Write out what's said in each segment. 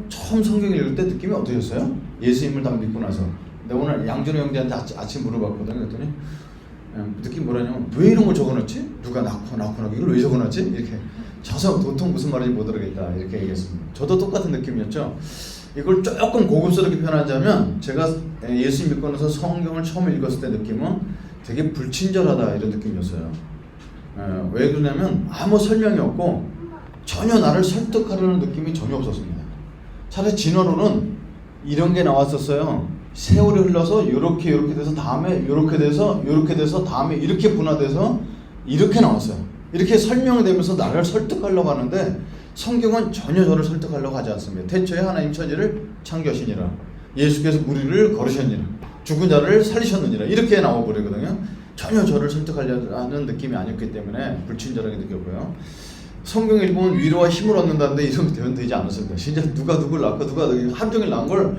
처음 성경 읽을 때 느낌이 어떠셨어요? 예수님을 다 믿고 나서. 근데 오늘 양준호 형제한테 아침 물어봤거든요. 그랬더니 느낌 뭐라냐면 왜 이런 걸 적어놨지? 누가 낳고 이걸 왜 적어놨지? 이렇게 저서 도통 무슨 말인지 못 알아겠다 이렇게 얘기했습니다. 저도 똑같은 느낌이었죠. 이걸 조금 고급스럽게 표현하자면 제가 예수 믿고 나서 성경을 처음 읽었을 때 느낌은 되게 불친절하다 이런 느낌이었어요. 왜 그러냐면 아무 설명이 없고 전혀 나를 설득하려는 느낌이 전혀 없었습니다. 차라리 진화론은 이런 게 나왔었어요. 세월이 흘러서 요렇게 돼서 다음에 요렇게 돼서 다음에 이렇게 분화돼서 이렇게 나왔어요. 이렇게 설명되면서 나를 설득하려고 하는데 성경은 전혀 저를 설득하려고 하지 않습니다. 태초에 하나님 천지를 창조하시니라. 예수께서 무리를 걸으셨니라. 죽은 자를 살리셨느니라. 이렇게 나와버리거든요. 전혀 저를 설득하려고 하는 느낌이 아니었기 때문에 불친절하게 느꼈고요. 성경 읽으면 위로와 힘을 얻는다는데 이런 대변 되지 않았습니다. 진짜 누가 누굴 낳고 누가 하루 종일 낳은 걸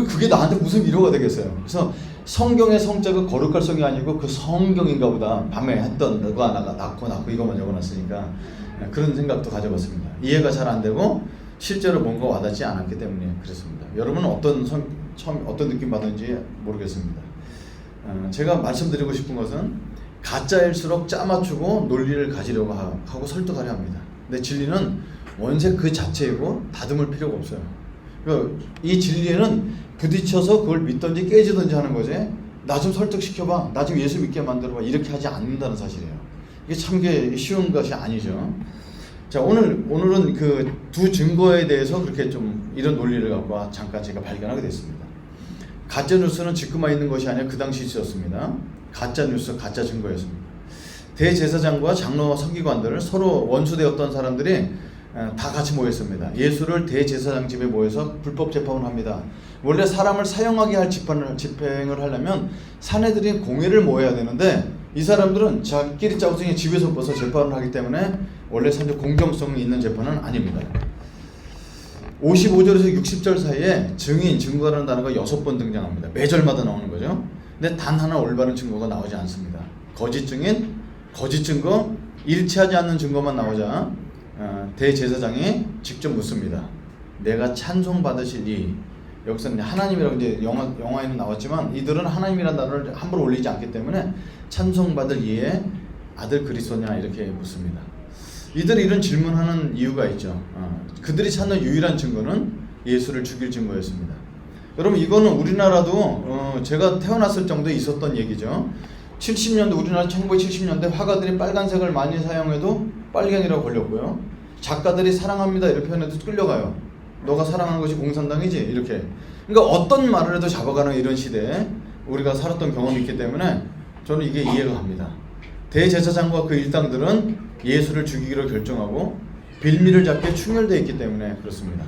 그게 나한테 무슨 위로가 되겠어요. 그래서 성경의 성자가 거룩할 성이 아니고 그 성경인가 보다. 밤에 했던 누가 낳고 이것만 적어놨으니까 그런 생각도 가져봤습니다. 이해가 잘 안 되고 실제로 뭔가 와닿지 않았기 때문에 그렇습니다. 여러분은 처음 어떤 느낌 받았는지 모르겠습니다. 제가 말씀드리고 싶은 것은 가짜일수록 짜맞추고 논리를 가지려고 하고 설득하려 합니다. 근데 진리는 원체 그 자체이고 다듬을 필요가 없어요. 이 진리에는 부딪혀서 그걸 믿든지 깨지든지 하는 거지, 나 좀 설득시켜봐, 나 좀 예수 믿게 만들어봐, 이렇게 하지 않는다는 사실이에요. 이게 참 쉬운 것이 아니죠. 자, 오늘은 그 두 증거에 대해서 그렇게 좀 이런 논리를 갖고 잠깐 제가 발견하게 됐습니다. 가짜뉴스는 지금만 있는 것이 아니라 그 당시 있었습니다. 가짜뉴스, 가짜 증거였습니다. 대제사장과 장로와 서기관들을 서로 원수되었던 사람들이 다 같이 모였습니다. 예수를 대제사장 집에 모여서 불법 재판을 합니다. 원래 사람을 사형하게 할 집행을 하려면 사내들이 공회를 모여야 되는데 이 사람들은 자기끼리 짜고서 집에서 벗어 재판을 하기 때문에 원래 사실 공정성이 있는 재판은 아닙니다. 55절에서 60절 사이에 증거라는 단어가 6번 등장합니다. 매절마다 나오는 거죠. 근데 단 하나 올바른 증거가 나오지 않습니다. 거짓 증인, 거짓 증거, 일치하지 않는 증거만 나오자 대제사장이 직접 묻습니다. 내가 찬송받으실 이, 여기서는 하나님이라고 이제 영화에는 나왔지만 이들은 하나님이라는 단어를 함부로 올리지 않기 때문에 찬송받을 이의 아들 그리스도냐 이렇게 묻습니다. 이들이 이런 질문하는 이유가 있죠. 그들이 찾는 유일한 증거는 예수를 죽일 증거였습니다. 여러분, 이거는 우리나라도 제가 태어났을 정도에 있었던 얘기죠. 70년대, 우리나라 1970년대 화가들이 빨간색을 많이 사용해도 빨갱이라고 걸렸고요. 작가들이 사랑합니다 이렇게 표현해도 끌려가요. 너가 사랑하는 것이 공산당이지 이렇게. 그러니까 어떤 말을 해도 잡아가는 이런 시대에 우리가 살았던 경험이 있기 때문에 저는 이게 이해가 갑니다. 대제사장과 그 일당들은 예수를 죽이기로 결정하고 빌미를 잡게 충혈되어 있기 때문에 그렇습니다.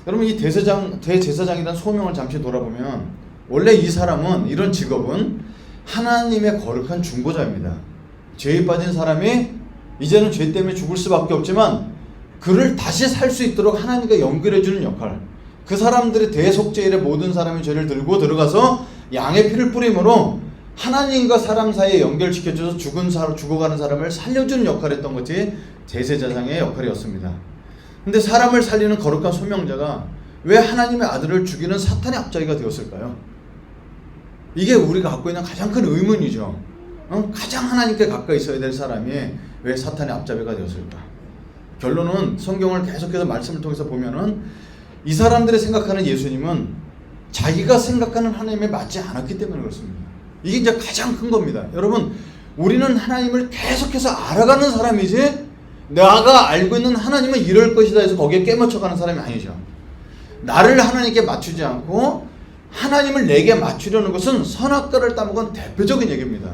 여러분, 이 대제사장이라는 소명을 잠시 돌아보면 원래 이 사람은, 이런 직업은 하나님의 거룩한 중보자입니다. 죄에 빠진 사람이 이제는 죄 때문에 죽을 수밖에 없지만 그를 다시 살 수 있도록 하나님과 연결해주는 역할, 그 사람들의 대속죄일에 모든 사람의 죄를 들고 들어가서 양의 피를 뿌림으로 하나님과 사람 사이에 연결시켜줘서 죽어가는 사람을 살려주는 역할을 했던 것이 대제사장의 역할이었습니다. 근데 사람을 살리는 거룩한 소명자가 왜 하나님의 아들을 죽이는 사탄의 앞자리가 되었을까요? 이게 우리가 갖고 있는 가장 큰 의문이죠. 가장 하나님께 가까이 있어야 될 사람이 왜 사탄의 앞잡이가 되었을까? 결론은 성경을 계속해서 말씀을 통해서 보면은 이 사람들이 생각하는 예수님은 자기가 생각하는 하나님에 맞지 않았기 때문에 그렇습니다. 이게 이제 가장 큰 겁니다. 여러분, 우리는 하나님을 계속해서 알아가는 사람이지 내가 알고 있는 하나님은 이럴 것이다 해서 거기에 깨맞춰가는 사람이 아니죠. 나를 하나님께 맞추지 않고 하나님을 내게 맞추려는 것은 선악과를 따먹은 대표적인 얘기입니다.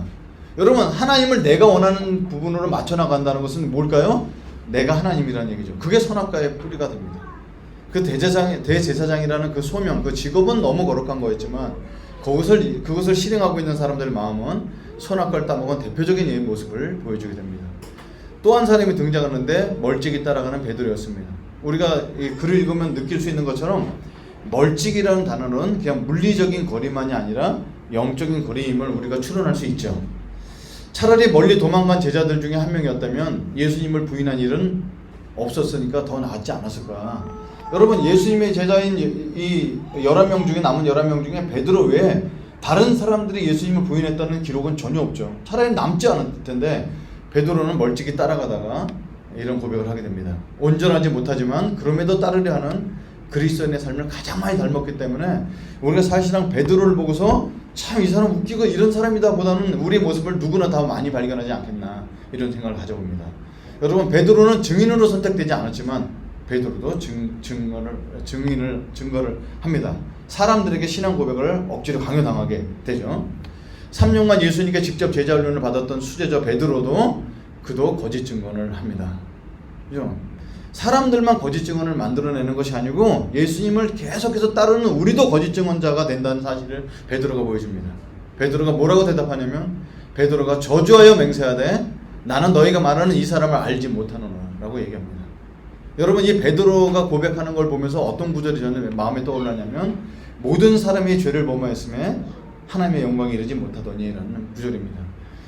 여러분, 하나님을 내가 원하는 부분으로 맞춰나간다는 것은 뭘까요? 내가 하나님이라는 얘기죠. 그게 선악과의 뿌리가 됩니다. 그 대제사장이라는 그 소명, 그 직업은 너무 거룩한 거였지만 그것을 실행하고 있는 사람들 마음은 선악과를 따먹은 대표적인 모습을 보여주게 됩니다. 또 한 사람이 등장하는데 멀찍이 따라가는 베드로였습니다. 우리가 이 글을 읽으면 느낄 수 있는 것처럼 멀찍이라는 단어는 그냥 물리적인 거리만이 아니라 영적인 거리임을 우리가 추론할 수 있죠. 차라리 멀리 도망간 제자들 중에 한 명이었다면 예수님을 부인한 일은 없었으니까 더 나았지 않았을까. 여러분 예수님의 제자인 이 11명 중에 남은 11명 중에 베드로 외에 다른 사람들이 예수님을 부인했다는 기록은 전혀 없죠. 차라리 남지 않을 텐데 베드로는 멀찍이 따라가다가 이런 고백을 하게 됩니다. 온전하지 못하지만 그럼에도 따르려 하는 그리스도인의 삶을 가장 많이 닮았기 때문에 우리가 사실상 베드로를 보고서 참 이 사람 웃기고 이런 사람이다 보다는 우리의 모습을 누구나 다 많이 발견하지 않겠나 이런 생각을 가져봅니다. 여러분 베드로는 증인으로 선택되지 않았지만 베드로도 증거를 합니다. 사람들에게 신앙 고백을 억지로 강요당하게 되죠. 3년간 예수님께 직접 제자 훈련을 받았던 수제자 베드로도 그도 거짓 증언을 합니다. 그죠? 사람들만 거짓 증언을 만들어내는 것이 아니고 예수님을 계속해서 따르는 우리도 거짓 증언자가 된다는 사실을 베드로가 보여줍니다. 베드로가 뭐라고 대답하냐면 베드로가 저주하여 맹세하되 나는 너희가 말하는 이 사람을 알지 못하노라 라고 얘기합니다. 여러분 이 베드로가 고백하는 걸 보면서 어떤 구절이 저는 마음에 떠올랐냐면 모든 사람이 죄를 범하였음에 하나님의 영광에 이르지 못하더니 라는 구절입니다.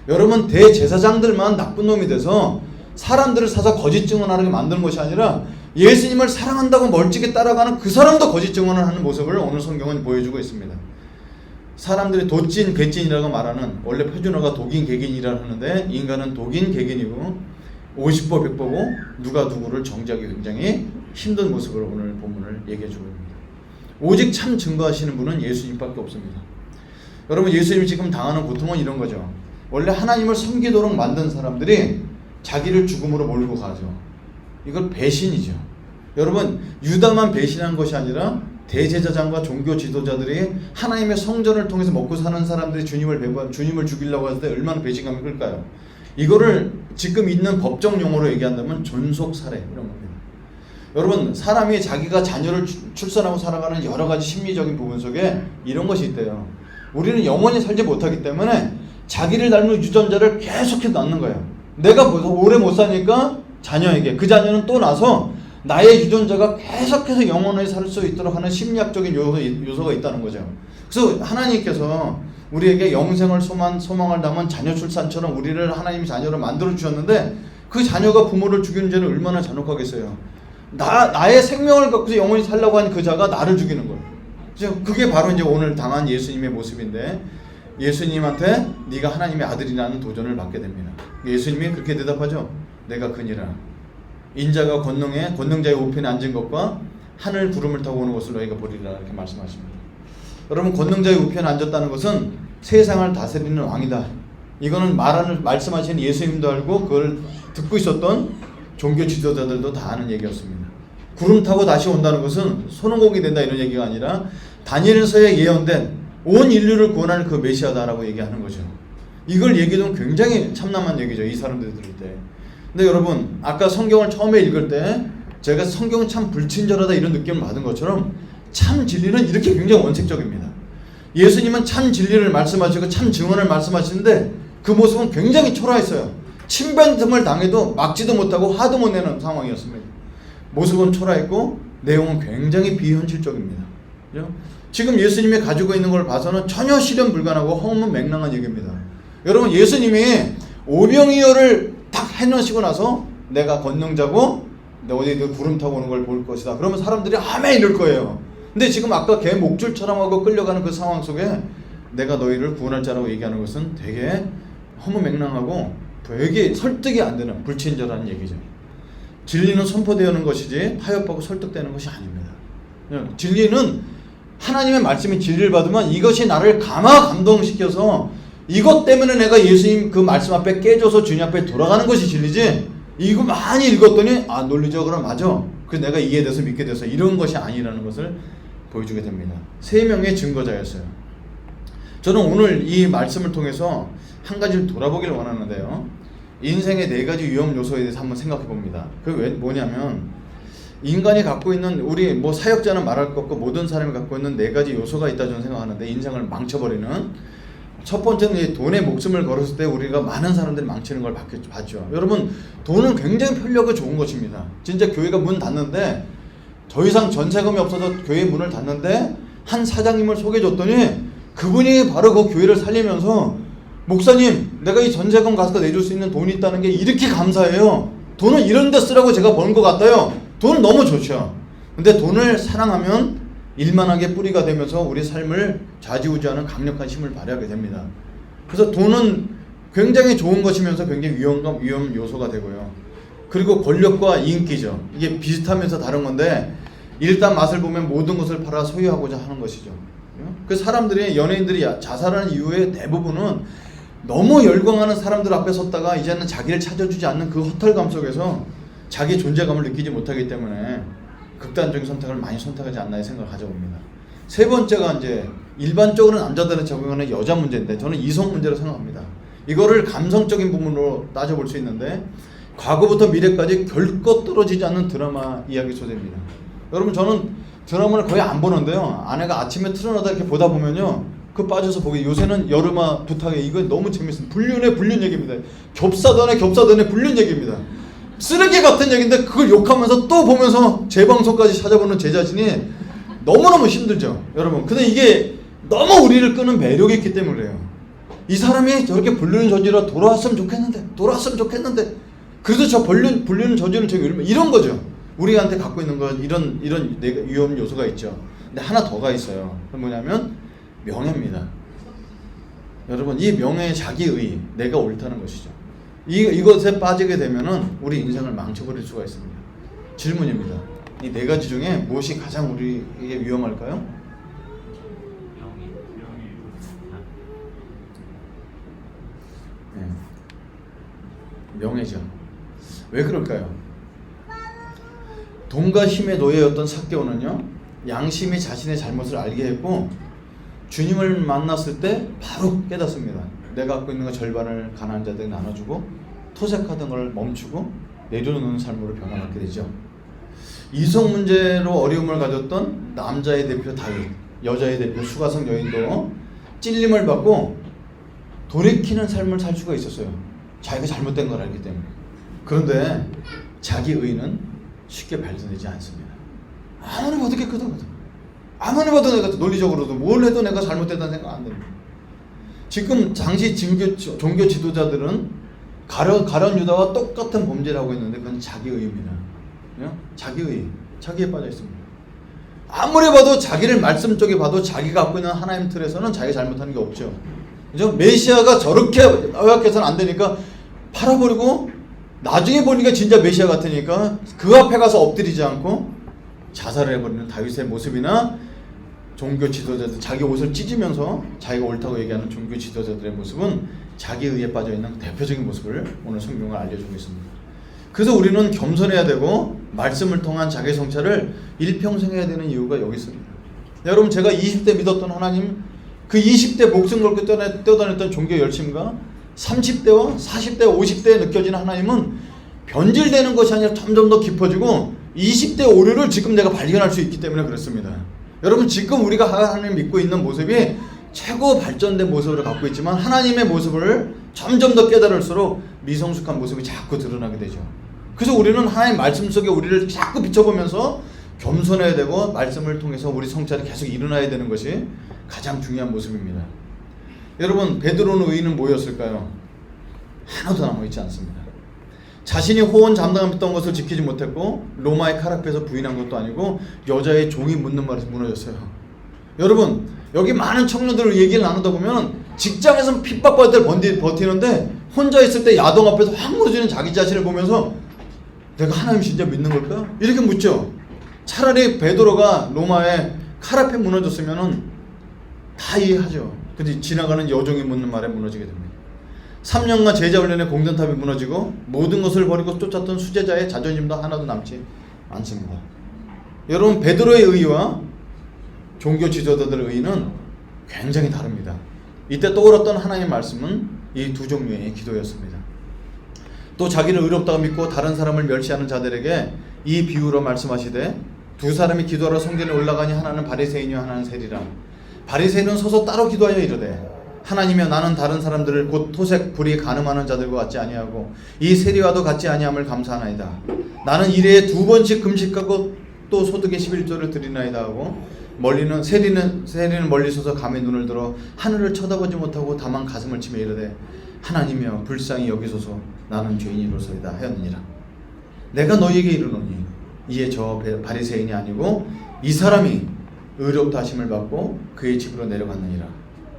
여러분 대제사장들만 나쁜 놈이 돼서 사람들을 사서 거짓 증언하게 만드는 것이 아니라 예수님을 사랑한다고 멀찍이 따라가는 그 사람도 거짓 증언을 하는 모습을 오늘 성경은 보여주고 있습니다. 사람들이 도찐 개찐이라고 말하는 원래 표준어가 독인 개긴이라 하는데 인간은 독인 개긴이고 50보 100보고 누가 누구를 정죄하기 굉장히 힘든 모습을 오늘 본문을 얘기해주고 있습니다. 오직 참 증거하시는 분은 예수님밖에 없습니다. 여러분 예수님이 지금 당하는 고통은 이런 거죠. 원래 하나님을 섬기도록 만든 사람들이 자기를 죽음으로 몰고 가죠. 이걸 배신이죠. 여러분 유다만 배신한 것이 아니라 대제사장과 종교 지도자들이 하나님의 성전을 통해서 먹고 사는 사람들이 주님을 죽이려고 할 때 얼마나 배신감이 클까요? 이거를 지금 있는 법정 용어로 얘기한다면 존속살해 이런 겁니다. 여러분 사람이 자기가 자녀를 출산하고 살아가는 여러 가지 심리적인 부분 속에 이런 것이 있대요. 우리는 영원히 살지 못하기 때문에 자기를 닮은 유전자를 계속해서 낳는 거예요. 내가 오래 못 사니까 자녀에게 그 자녀는 또 나서 나의 유전자가 계속해서 영원히 살 수 있도록 하는 심리학적인 요소가 있다는 거죠. 그래서 하나님께서 우리에게 영생을 소망을 담은 자녀 출산처럼 우리를 하나님이 자녀로 만들어 주셨는데 그 자녀가 부모를 죽이는 죄는 얼마나 잔혹하겠어요. 나의 생명을 갖고서 영원히 살려고 한 그 자가 나를 죽이는 거예요. 그게 바로 이제 오늘 당한 예수님의 모습인데 예수님한테 네가 하나님의 아들이라는 도전을 받게 됩니다. 예수님이 그렇게 대답하죠. 내가 그니라. 인자가 권능자의 우편에 앉은 것과 하늘 구름을 타고 오는 것을 너희가 보리라 이렇게 말씀하십니다. 여러분 권능자의 우편에 앉았다는 것은 세상을 다스리는 왕이다. 이거는 말씀하시는 예수님도 알고 그걸 듣고 있었던 종교 지도자들도 다 아는 얘기였습니다. 구름 타고 다시 온다는 것은 손오공이 된다 이런 얘기가 아니라 다니엘서에 예언된 온 인류를 구원할 그 메시아다라고 얘기하는 거죠. 이걸 얘기하면 굉장히 참남한 얘기죠. 이 사람들이 들을 때. 근데 여러분 아까 성경을 처음에 읽을 때 제가 성경은 참 불친절하다 이런 느낌을 받은 것처럼 참 진리는 이렇게 굉장히 원칙적입니다. 예수님은 참 진리를 말씀하시고 참 증언을 말씀하시는데 그 모습은 굉장히 초라했어요. 침뱉음을 당해도 막지도 못하고 화도 못 내는 상황이었습니다. 모습은 초라했고 내용은 굉장히 비현실적입니다. 그죠? 지금 예수님이 가지고 있는 걸 봐서는 전혀 실현 불가능하고 허무맹랑한 얘기입니다. 여러분 예수님이 오병이어를 딱 해놓으시고 나서 내가 권능자고 어디 구름 타고 오는 걸 볼 것이다. 그러면 사람들이 아멘 이럴 거예요. 근데 지금 아까 개 목줄처럼 하고 끌려가는 그 상황 속에 내가 너희를 구원할 자라고 얘기하는 것은 되게 허무맹랑하고 되게 설득이 안 되는 불친절한 얘기죠. 진리는 선포되는 것이지 타협하고 설득되는 것이 아닙니다. 진리는 하나님의 말씀이 진리를 받으면 이것이 나를 감동시켜서 이것 때문에 내가 예수님 그 말씀 앞에 깨져서 주님 앞에 돌아가는 것이 진리지 이거 많이 읽었더니 논리적으로 맞아. 그래서 내가 이해돼서 믿게 돼서 이런 것이 아니라는 것을 보여주게 됩니다. 3명의 증거자였어요. 저는 오늘 이 말씀을 통해서 한 가지를 돌아보기를 원하는데요. 인생의 4가지 위험 요소에 대해서 한번 생각해 봅니다. 그게 뭐냐면 인간이 갖고 있는 우리 사역자는 말할 것 없고 모든 사람이 갖고 있는 4가지 요소가 있다 저는 생각하는데 인생을 망쳐버리는 첫 번째는 돈에 목숨을 걸었을 때 우리가 많은 사람들이 망치는 걸 봤죠. 여러분 돈은 굉장히 편리하고 좋은 것입니다. 진짜 교회가 문 닫는데 더 이상 전세금이 없어서 교회 문을 닫는데 한 사장님을 소개해줬더니 그분이 바로 그 교회를 살리면서 목사님 내가 이 전세금 가서 내줄 수 있는 돈이 있다는 게 이렇게 감사해요. 돈은 이런 데 쓰라고 제가 버는 것 같아요. 돈은 너무 좋죠. 근데 돈을 사랑하면 일만하게 뿌리가 되면서 우리 삶을 좌지우지하는 강력한 힘을 발휘하게 됩니다. 그래서 돈은 굉장히 좋은 것이면서 굉장히 위험 요소가 되고요. 그리고 권력과 인기죠. 이게 비슷하면서 다른 건데 일단 맛을 보면 모든 것을 팔아 소유하고자 하는 것이죠. 그 사람들이 연예인들이 자살하는 이유의 대부분은 너무 열광하는 사람들 앞에 섰다가 이제는 자기를 찾아주지 않는 그 허탈감 속에서 자기 존재감을 느끼지 못하기 때문에 극단적인 선택을 많이 선택하지 않나의 생각을 가져봅니다. 세 번째가 이제 일반적으로 남자들은 적용하는 여자 문제인데 저는 이성 문제로 생각합니다. 이거를 감성적인 부분으로 따져볼 수 있는데 과거부터 미래까지 결코 떨어지지 않는 드라마 이야기 소재입니다. 여러분 저는 드라마를 거의 안 보는데요. 아내가 아침에 틀어놓다 이렇게 보다 보면요. 그 빠져서 보게 요새는 여름아 부탁해 이거 너무 재밌습니다. 불륜 얘기입니다. 겹사단의 불륜 얘기입니다. 쓰레기 같은 얘기인데 그걸 욕하면서 또 보면서 재방송까지 찾아보는 제 자신이 너무너무 힘들죠. 여러분 근데 이게 너무 우리를 끄는 매력이 있기 때문에 그래요. 이 사람이 저렇게 불륜 저지러 돌아왔으면 좋겠는데 그래도 저 불륜 저지르는 저기 이런 거죠. 우리한테 갖고 있는 거 이런 위험 요소가 있죠. 근데 하나 더가 있어요. 그건 뭐냐면 명예입니다. 여러분 이 명예의 자기의 내가 옳다는 것이죠. 이것에 빠지게 되면은 우리 인생을 망쳐버릴 수가 있습니다. 질문입니다. 이 네 가지 중에 무엇이 가장 우리에게 위험할까요? 네. 명예죠. 왜 그럴까요? 돈과 힘의 노예였던 삭개오는요 양심이 자신의 잘못을 알게 했고 주님을 만났을 때 바로 깨닫습니다. 내가 갖고 있는 거 절반을 가난한 자들에게 나눠주고 토색하던 걸 멈추고 내려놓는 삶으로 변화하게 되죠. 이성 문제로 어려움을 가졌던 남자의 대표 다윗, 여자의 대표 수가성 여인도 찔림을 받고 돌이키는 삶을 살 수가 있었어요. 자기가 잘못된 걸 알기 때문에. 그런데 자기 의는 쉽게 발전되지 않습니다. 아무리 봐도 깨끗하거든. 아무리 봐도 내가 논리적으로도 뭘 해도 내가 잘못됐다는 생각 안 듭니다. 지금 당시 종교 지도자들은 가룟 유다와 똑같은 범죄를 하고 있는데 그건 자기의입니다. 자기에 빠져 있습니다. 아무리 봐도 자기를 말씀 쪽에 봐도 자기가 갖고 있는 하나님 틀에서는 자기가 잘못하는 게 없죠. 그죠? 메시아가 저렇게 허약해서는 안 되니까 팔아버리고 나중에 보니까 진짜 메시아 같으니까 그 앞에 가서 엎드리지 않고 자살을 해버리는 다윗의 모습이나 종교 지도자들 자기 옷을 찢으면서 자기가 옳다고 얘기하는 종교 지도자들의 모습은 자기의에 빠져있는 대표적인 모습을 오늘 성경을 알려주고 있습니다. 그래서 우리는 겸손해야 되고 말씀을 통한 자기 성찰을 일평생 해야 되는 이유가 여기 있습니다. 여러분 제가 20대 믿었던 하나님 그 20대 목숨 걸고 뛰어다녔던 종교 열심과 30대와 40대 50대에 느껴지는 하나님은 변질되는 것이 아니라 점점 더 깊어지고 20대 오류를 지금 내가 발견할 수 있기 때문에 그렇습니다. 여러분 지금 우리가 하나님 믿고 있는 모습이 최고 발전된 모습을 갖고 있지만 하나님의 모습을 점점 더 깨달을수록 미성숙한 모습이 자꾸 드러나게 되죠. 그래서 우리는 하나님 말씀 속에 우리를 자꾸 비춰보면서 겸손해야 되고 말씀을 통해서 우리 성찰이 계속 일어나야 되는 것이 가장 중요한 모습입니다. 여러분 베드로는 의인은 뭐였을까요? 하나도 남아있지 않습니다. 자신이 호원 담당했던 것을 지키지 못했고 로마의 칼 앞에서 부인한 것도 아니고 여자의 종이 묻는 말에서 무너졌어요. 여러분 여기 많은 청년들 얘기를 나누다 보면 직장에서 핍박받을 때 버티는데 혼자 있을 때 야동 앞에서 확 무너지는 자기 자신을 보면서 내가 하나님 진짜 믿는 걸까? 이렇게 묻죠. 차라리 베드로가 로마의 칼 앞에 무너졌으면 다 이해하죠. 근데 지나가는 여종이 묻는 말에 무너지게 됩니다. 3년간 제자 훈련의 공전탑이 무너지고 모든 것을 버리고 쫓았던 수제자의 자존심도 하나도 남지 않습니다. 여러분 베드로의 의의와 종교 지도자들의 의의는 굉장히 다릅니다. 이때 떠올랐던 하나님의 말씀은 이 두 종류의 기도였습니다. 또 자기를 의롭다고 믿고 다른 사람을 멸시하는 자들에게 이 비유로 말씀하시되 두 사람이 기도하러 성전에 올라가니 하나는 바리새인이요 하나는 세리라. 바리새인은 서서 따로 기도하여 이르되 하나님이여 나는 다른 사람들을 곧 토색 불이 간음하는 자들과 같지 아니하고 이 세리와도 같지 아니함을 감사하나이다. 나는 일해에 2번씩 금식하고 또 소득의 11조를 드리나이다 하고 세리는 멀리 서서 감에 눈을 들어 하늘을 쳐다보지 못하고 다만 가슴을 치며 이르되 하나님이여 불쌍히 여기소서 나는 죄인이로소이다 하였느니라. 내가 너희에게 이르노니 이에 저 바리새인이 아니고 이 사람이 의롭다 하심을 받고 그의 집으로 내려갔느니라.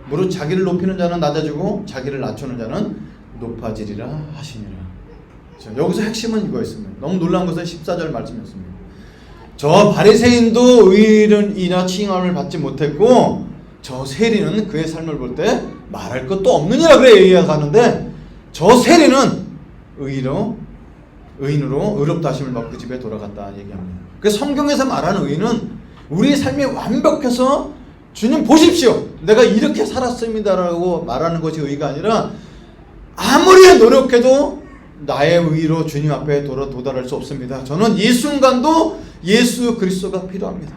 무릇 자기를 높이는 자는 낮아지고 자기를 낮추는 자는 높아지리라 하시니라. 자, 여기서 핵심은 이거였습니다. 너무 놀라운 것은 14절 말씀이었습니다. 저 바리새인도 의인이나 칭함을 받지 못했고 저 세리는 그의 삶을 볼 때 말할 것도 없느니라 그래 이야기하는데, 저 세리는 의인으로 의롭다 하심을 받고 그 집에 돌아갔다 얘기합니다. 그 성경에서 말하는 의인은 우리의 삶이 완벽해서 주님 보십시오, 내가 이렇게 살았습니다라고 말하는 것이 의가 아니라 아무리 노력해도 나의 의로 주님 앞에 도달할 수 없습니다. 저는 이 순간도 예수 그리스도가 필요합니다.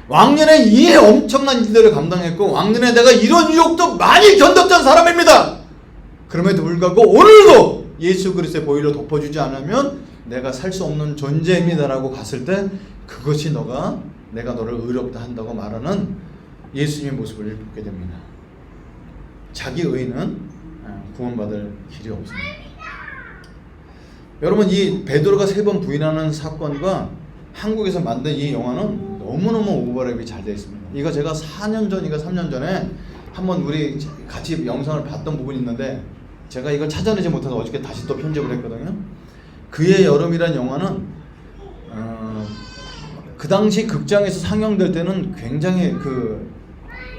왕년에 이 엄청난 일들을 감당했고 왕년에 내가 이런 유혹도 많이 견뎠던 사람입니다. 그럼에도 불구하고 오늘도 예수 그리스도의 보혈로 덮어주지 않으면 내가 살 수 없는 존재입니다라고 갔을 때 그것이 내가 너를 의롭다 한다고 말하는 예수님의 모습을 보게 됩니다. 자기 의는 구원받을 길이 없습니다. 여러분, 이 베드로가 3번 부인하는 사건과 한국에서 만든 이 영화는 너무너무 오버랩이 잘 되어 있습니다. 이거 제가 4년 전인가 3년 전에 한번 우리 같이 영상을 봤던 부분이 있는데 제가 이걸 찾아내지 못해서 어저께 다시 또 편집을 했거든요. 그의 여름이란 영화는 그 당시 극장에서 상영될 때는 굉장히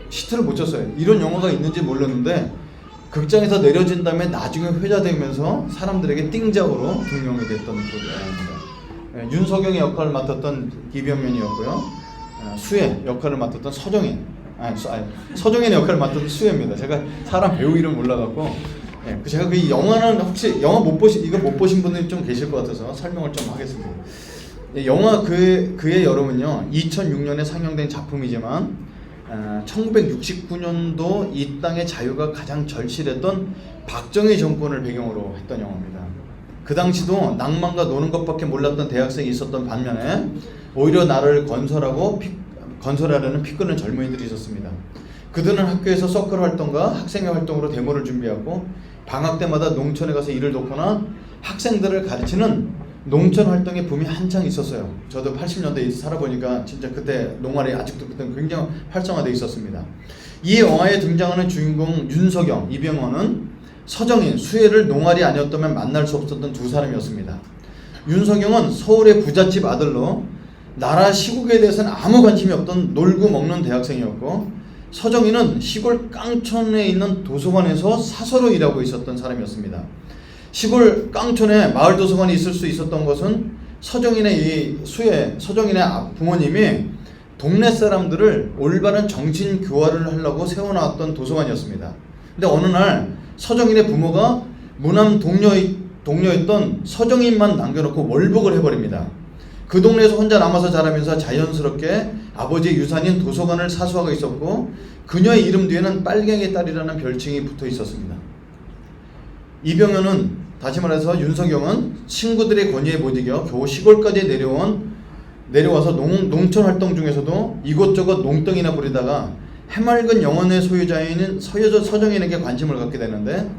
히트를 못 쳤어요. 이런 영화가 있는지 몰랐는데 극장에서 내려진 다음에 나중에 회자되면서 사람들에게 띵작으로 등용이 됐던 영화입니다. 윤석영의 역할을 맡았던 이병면이었고요. 수혜 역할을 맡았던 서정인의 역할을 맡았던 수혜입니다. 제가 사람 배우 이름 몰라갖고 제가 그 영화는 혹시 영화 못 보신 분들이 좀 계실 것 같아서 설명을 좀 하겠습니다. 영화 그의 여름은요 2006년에 상영된 작품이지만 1969년도 이 땅의 자유가 가장 절실했던 박정희 정권을 배경으로 했던 영화입니다. 그 당시도 낭만과 노는 것밖에 몰랐던 대학생이 있었던 반면에 오히려 나라를 건설하려는 피 끓는 젊은이들이 있었습니다. 그들은 학교에서 서클 활동과 학생회 활동으로 데모를 준비하고 방학 때마다 농촌에 가서 일을 돕거나 학생들을 가르치는 농촌 활동의 붐이 한창 있었어요. 저도 80년대에 살아보니까 진짜 그때 농활이 아직도 그때 굉장히 활성화되어 있었습니다. 이 영화에 등장하는 주인공 윤석영, 이병헌은 서정인, 수혜를 농활이 아니었다면 만날 수 없었던 두 사람이었습니다. 윤석영은 서울의 부잣집 아들로 나라 시국에 대해서는 아무 관심이 없던 놀고 먹는 대학생이었고, 서정인은 시골 깡촌에 있는 도서관에서 사서로 일하고 있었던 사람이었습니다. 시골 깡촌에 마을 도서관이 있을 수 있었던 것은 서정인의 부모님이 동네 사람들을 올바른 정신 교화를 하려고 세워놨던 도서관이었습니다. 근데 어느 날 서정인의 부모가 무남 동료였던 서정인만 남겨놓고 월북을 해버립니다. 그 동네에서 혼자 남아서 자라면서 자연스럽게 아버지의 유산인 도서관을 사수하고 있었고, 그녀의 이름 뒤에는 빨갱이 딸이라는 별칭이 붙어 있었습니다. 이병헌은, 다시 말해서 윤석영은 친구들의 권유에 못 이겨 겨우 시골까지 내려와서 농촌 활동 중에서도 이곳저곳 농덩이나 부리다가 해맑은 영혼의 소유자인 서정인에게 관심을 갖게 되는데,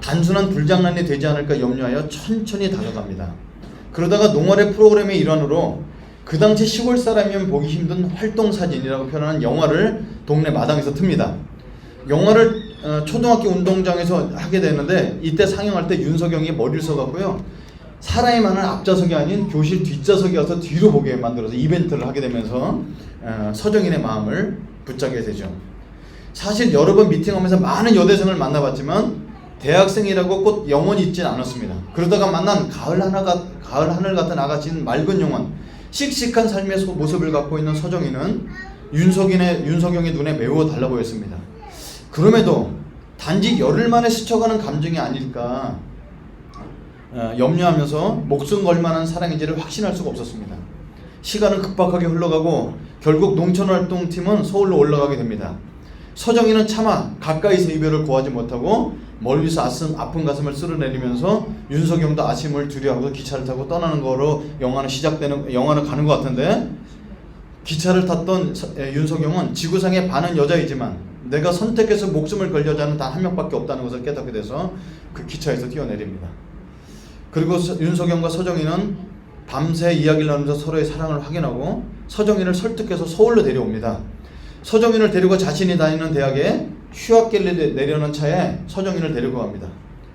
단순한 불장난이 되지 않을까 염려하여 천천히 다가갑니다. 그러다가 농활의 프로그램의 일환으로 그 당시 시골 사람이면 보기 힘든 활동사진이라고 표현하는 영화를 동네 마당에서 틉니다. 영화를 초등학교 운동장에서 하게 되는데, 이때 상영할 때 윤석영이 머리를 써갖고요, 사람이 많은 앞좌석이 아닌 교실 뒷좌석에 와서 뒤로 보게 만들어서 이벤트를 하게 되면서 서정인의 마음을 붙잡게 되죠. 사실 여러 번 미팅하면서 많은 여대생을 만나봤지만 대학생이라고 꼭 영혼이 있진 않았습니다. 그러다가 만난 가을 하늘 같은 아가씨는 맑은 영혼, 씩씩한 삶의 모습을 갖고 있는 서정인은 윤석영의 눈에 매우 달라 보였습니다. 그럼에도 단지 열흘 만에 스쳐가는 감정이 아닐까 염려하면서 목숨 걸 만한 사랑인지를 확신할 수가 없었습니다. 시간은 급박하게 흘러가고 결국 농촌활동팀은 서울로 올라가게 됩니다. 서정인은 차마 가까이서 이별을 고하지 못하고 멀리서 아픈 가슴을 쓸어내리면서 윤석영도 아쉬움을 두려워하고 기차를 타고 떠나는 거로 영화는 가는 것 같은데, 기차를 탔던 윤석영은 지구상에 반은 여자이지만 내가 선택해서 목숨을 걸 여자는 단 한 명밖에 없다는 것을 깨닫게 돼서 그 기차에서 뛰어내립니다. 그리고 윤석영과 서정인은 밤새 이야기를 나누면서 서로의 사랑을 확인하고 서정인을 설득해서 서울로 데려옵니다. 서정인을 데리고 자신이 다니는 대학에 휴학계를 내려는 차에 서정인을 데리고 갑니다.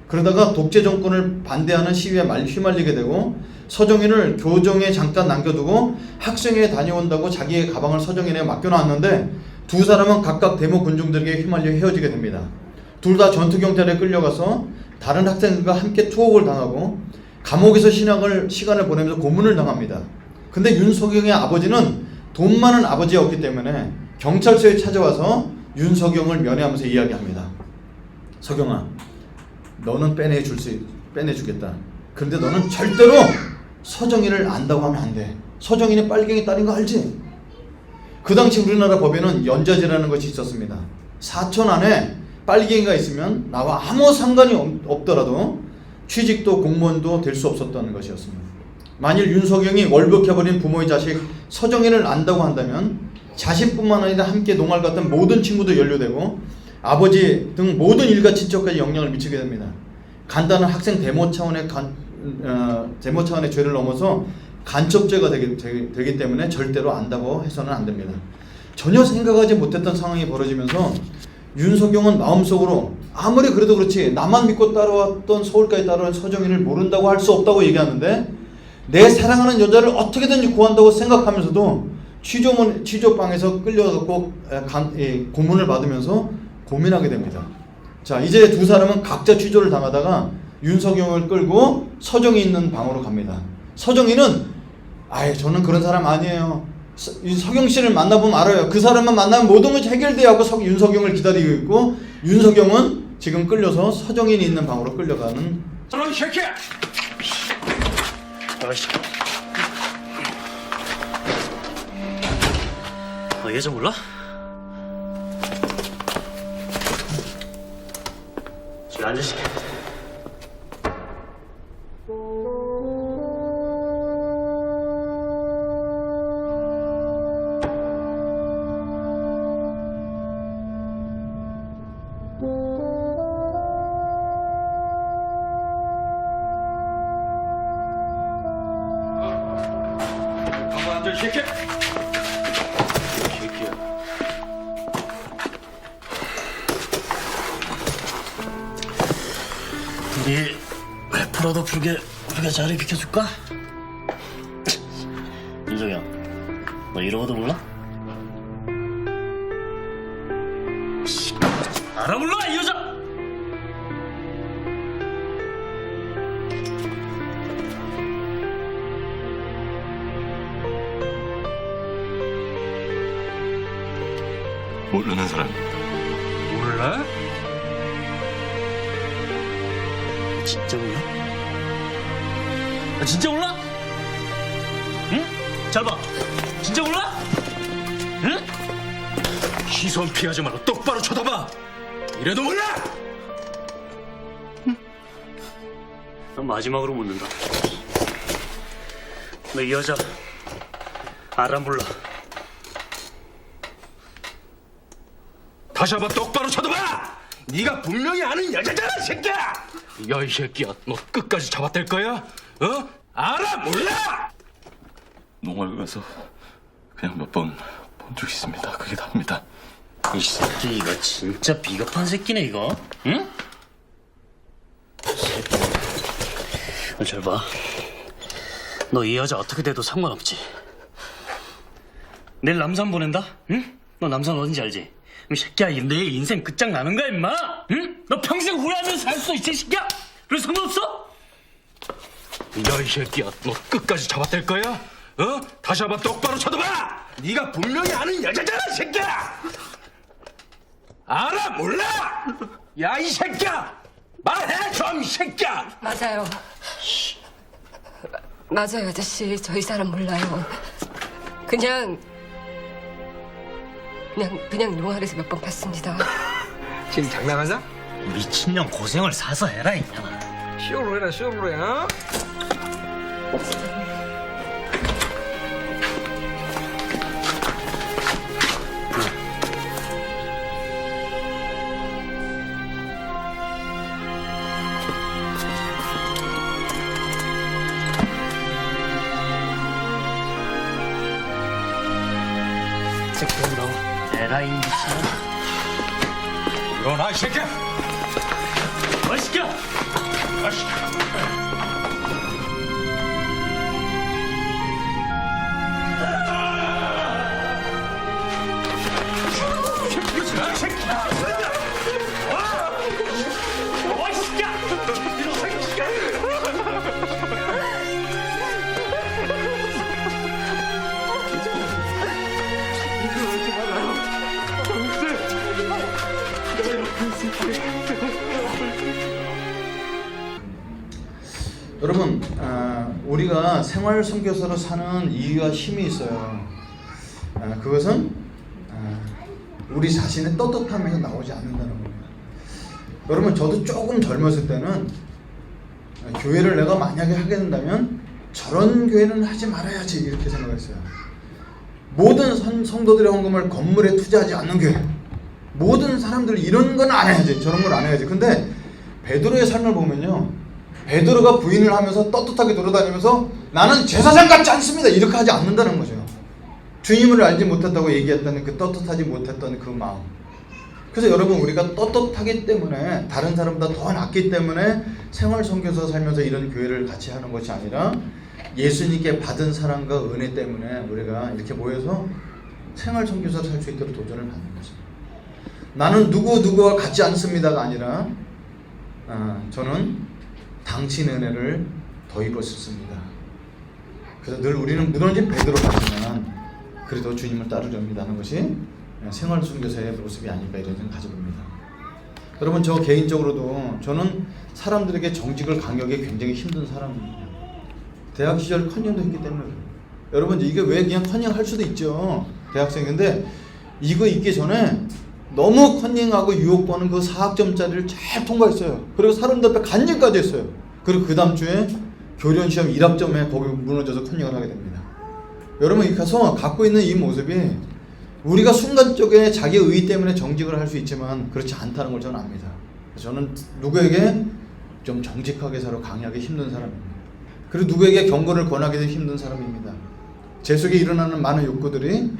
그러다가 독재 정권을 반대하는 시위에 휘말리게 되고 서정인을 교정에 잠깐 남겨두고 학생회에 다녀온다고 자기의 가방을 서정인에 맡겨놨는데 두 사람은 각각 데모 군중들에게 휘말려 헤어지게 됩니다. 둘 다 전투경찰에 끌려가서 다른 학생들과 함께 투옥을 당하고 감옥에서 시간을 보내면서 고문을 당합니다. 근데 윤석영의 아버지는 돈 많은 아버지였기 때문에 경찰서에 찾아와서 윤석영을 면회하면서 이야기합니다. 석영아, 너는 빼내주겠다. 그런데 너는 절대로 서정인을 안다고 하면 안 돼. 서정인이 빨갱이 딸인 거 알지? 그 당시 우리나라 법에는 연좌제라는 것이 있었습니다. 사촌 안에 빨갱이가 있으면 나와 아무 상관이 없더라도 취직도 공무원도 될 수 없었다는 것이었습니다. 만일 윤석영이 월북해버린 부모의 자식 서정인을 안다고 한다면 자신뿐만 아니라 함께 농활 갔던 모든 친구도 연루되고 아버지 등 모든 일가 친척까지 영향을 미치게 됩니다. 간단한 학생 데모 차원의 죄를 넘어서 간첩죄가 되기 때문에 절대로 안다고 해서는 안 됩니다. 전혀 생각하지 못했던 상황이 벌어지면서 윤석영은 마음속으로 아무리 그래도 그렇지 나만 믿고 따라왔던 서울까지 따라온 서정인을 모른다고 할 수 없다고 얘기하는데 내 사랑하는 여자를 어떻게든지 구한다고 생각하면서도 취조방에서 끌려가고 고문을 받으면서 고민하게 됩니다. 자, 이제 두 사람은 각자 취조를 당하다가 윤석영을 끌고 서정이 있는 방으로 갑니다. 서정이는 저는 그런 사람 아니에요. 서경 씨를 만나보면 알아요. 그 사람만 만나면 모든 것이 해결돼야 하고 윤석영을 기다리고 있고 윤석영은 지금 끌려서 서정인이 있는 방으로 끌려가는. 저런 새끼야! 아이씨. 여자 몰라? 저기 앉으시. 가만 앉아, 이 새끼야! 우리 풀어도 풀게 우리가 자리 비켜줄까? 윤석영, 너 이러고도 몰라? 알아 몰라 이 여자! 모르는 사람입니다. 몰라? 진짜 몰라? 진짜 몰라? 응? 잘 봐. 진짜 몰라? 응? 시선 피하지 말고 똑바로 쳐다봐! 이래도 몰라! 넌 마지막으로 묻는다. 너 이 여자 알아 몰라? 다시 한번 똑바로 쳐다봐! 네가 분명히 아는 여자잖아, 이 새끼야! 야, 이 새끼야, 너 끝까지 잡아댈 거야? 어? 알아, 몰라! 농활 가서 그냥 몇 번 본 적 있습니다. 그게 답니다. 이 새끼 이거 진짜 비겁한 새끼네 이거. 응? 잘 봐. 너 이 여자 어떻게 돼도 상관없지. 내일 남산 보낸다? 응? 너 남산 어딘지 알지? 이 새끼야, 내 인생 끝장나는 거야 임마. 응? 너 평생 후회하면서 살 수 있지 이 새끼야. 그래서 상관없어? 야, 이 새끼야, 너 끝까지 잡아댈 거야? 어? 다시 한번 똑바로 쳐다봐! 네가 분명히 아는 여자잖아, 이 새끼야! 알아, 몰라! 야, 이 새끼야! 말해 좀, 이 새끼야! 맞아요. 맞아요, 아저씨. 저 이 사람 몰라요. 그냥 용활에서 몇 번 봤습니다. 지금 장난하자? 미친년 고생을 사서 해라 임마. 쇼로 해라 쇼로 해. 어? 에라 이 미친아. 일어나 이 새끼야. 뭐 시켜? 여러분, 우리가 생활 선교사로 사는 이유와 힘이 있어요. 그것은 우리 자신의 떳떳함에서 나오지 않는다는 겁니다. 여러분, 저도 조금 젊었을 때는 교회를 내가 만약에 하게 된다면 저런 교회는 하지 말아야지 이렇게 생각했어요. 모든 성도들의 헌금을 건물에 투자하지 않는 교회, 모든 사람들이 이런 건 안 해야지, 저런 건 안 해야지. 근데 베드로의 삶을 보면요, 베드로가 부인을 하면서 떳떳하게 돌아다니면서 나는 제사장 같지 않습니다 이렇게 하지 않는다는 거죠. 주님을 알지 못했다고 얘기했다는 그 떳떳하지 못했던 그 마음. 그래서 여러분, 우리가 떳떳하기 때문에, 다른 사람보다 더 낫기 때문에 생활 선교사 살면서 이런 교회를 같이 하는 것이 아니라 예수님께 받은 사랑과 은혜 때문에 우리가 이렇게 모여서 생활 선교사를 살 수 있도록 도전을 받는 것입니다. 나는 누구와 같지 않습니다가 아니라 저는 당신의 은혜를 더 입었습니다. 그래서 늘 우리는 무너진 베드로 같지만 그래도 주님을 따르렵니다 하는 것이 생활 선교사의 모습이 아닐까 이런 생각 가져봅니다. 여러분, 저 개인적으로도 저는 사람들에게 정직을 강요하기 굉장히 힘든 사람입니다. 대학 시절 컨닝도 했기 때문에. 여러분, 이게 왜 그냥 컨닝 할 수도 있죠, 대학생인데 이거 있기 전에 너무 컨닝하고 유혹받는 그 4학점짜리를 잘 통과했어요. 그리고 사람들 앞에 간증까지 했어요. 그리고 그 다음 주에 교련시험 1학점에 거기 무너져서 컨닝을 하게 됩니다. 여러분, 이렇게 해서 갖고 있는 이 모습이 우리가 순간적에 자기 의 때문에 정직을 할 수 있지만 그렇지 않다는 걸 저는 압니다. 저는 누구에게 좀 정직하게 살아 강하기 힘든 사람입니다. 그리고 누구에게 경건을 권하기도 힘든 사람입니다. 제 속에 일어나는 많은 욕구들이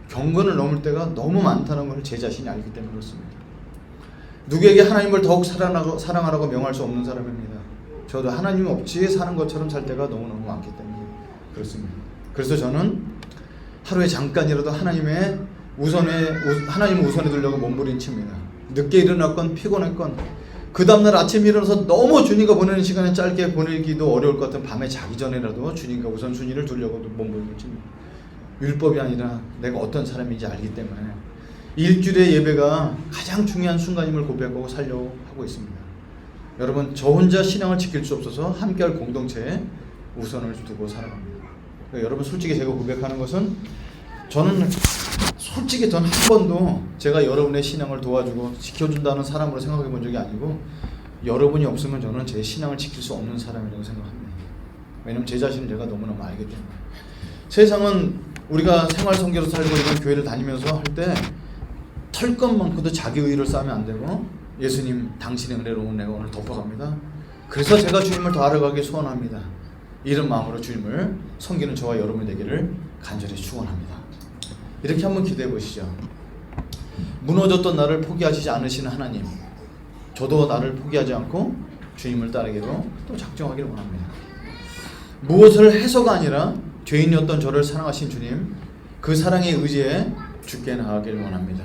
경건을 넘을 때가 너무 많다는 걸 제 자신이 알기 때문에 그렇습니다. 누구에게 하나님을 더욱 사랑하라고 명할 수 없는 사람입니다. 저도 하나님 없이 사는 것처럼 살 때가 너무너무 많기 때문에 그렇습니다. 그래서 저는 하루에 잠깐이라도 하나님을 우선에 두려고 몸부림칩니다. 늦게 일어났건 피곤했건 그 다음날 아침에 일어나서 너무 주님과 보내는 시간을 짧게 보내기도 어려울 것 같은 밤에 자기 전에라도 주님과 우선순위를 두려고 몸부림칩니다. 율법이 아니라 내가 어떤 사람인지 알기 때문에 일주일의 예배가 가장 중요한 순간임을 고백하고 살려고 하고 있습니다. 여러분, 저 혼자 신앙을 지킬 수 없어서 함께할 공동체에 우선을 두고 살아갑니다. 여러분, 솔직히 제가 고백하는 것은 저는 솔직히 전 한 번도 제가 여러분의 신앙을 도와주고 지켜준다는 사람으로 생각해 본 적이 아니고 여러분이 없으면 저는 제 신앙을 지킬 수 없는 사람이라고 생각합니다. 왜냐면 제 자신을 제가 너무너무 알기 때문에. 세상은 우리가 생활 선교로 살고 이런 교회를 다니면서 할 때 털 것만큼도 자기 의의를 쌓으면 안 되고 예수님 당신의 은혜로 내가 오늘 덮어갑니다. 그래서 제가 주님을 더 알아가기 소원합니다. 이런 마음으로 주님을 섬기는 저와 여러분이 되기를 간절히 축원합니다. 이렇게 한번 기도해 보시죠. 무너졌던 나를 포기하시지 않으시는 하나님, 저도 나를 포기하지 않고 주님을 따르기로 또 작정하기를 원합니다. 무엇을 해서가 아니라 죄인이었던 저를 사랑하신 주님, 그 사랑의 의지에 주께 나아가기를 원합니다.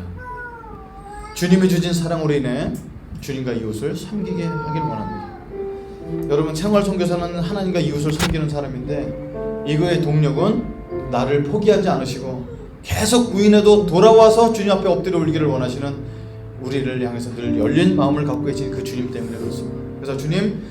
주님이 주신 사랑으로 인해 주님과 이웃을 섬기게 하길 원합니다. 여러분, 생활 선교사는 하나님과 이웃을 섬기는 사람인데 이거의 동력은 나를 포기하지 않으시고 계속 부인해도 돌아와서 주님 앞에 엎드려 울기를 원하시는 우리를 향해서 늘 열린 마음을 갖고 계신 그 주님 때문에 그렇습니다. 그래서 주님,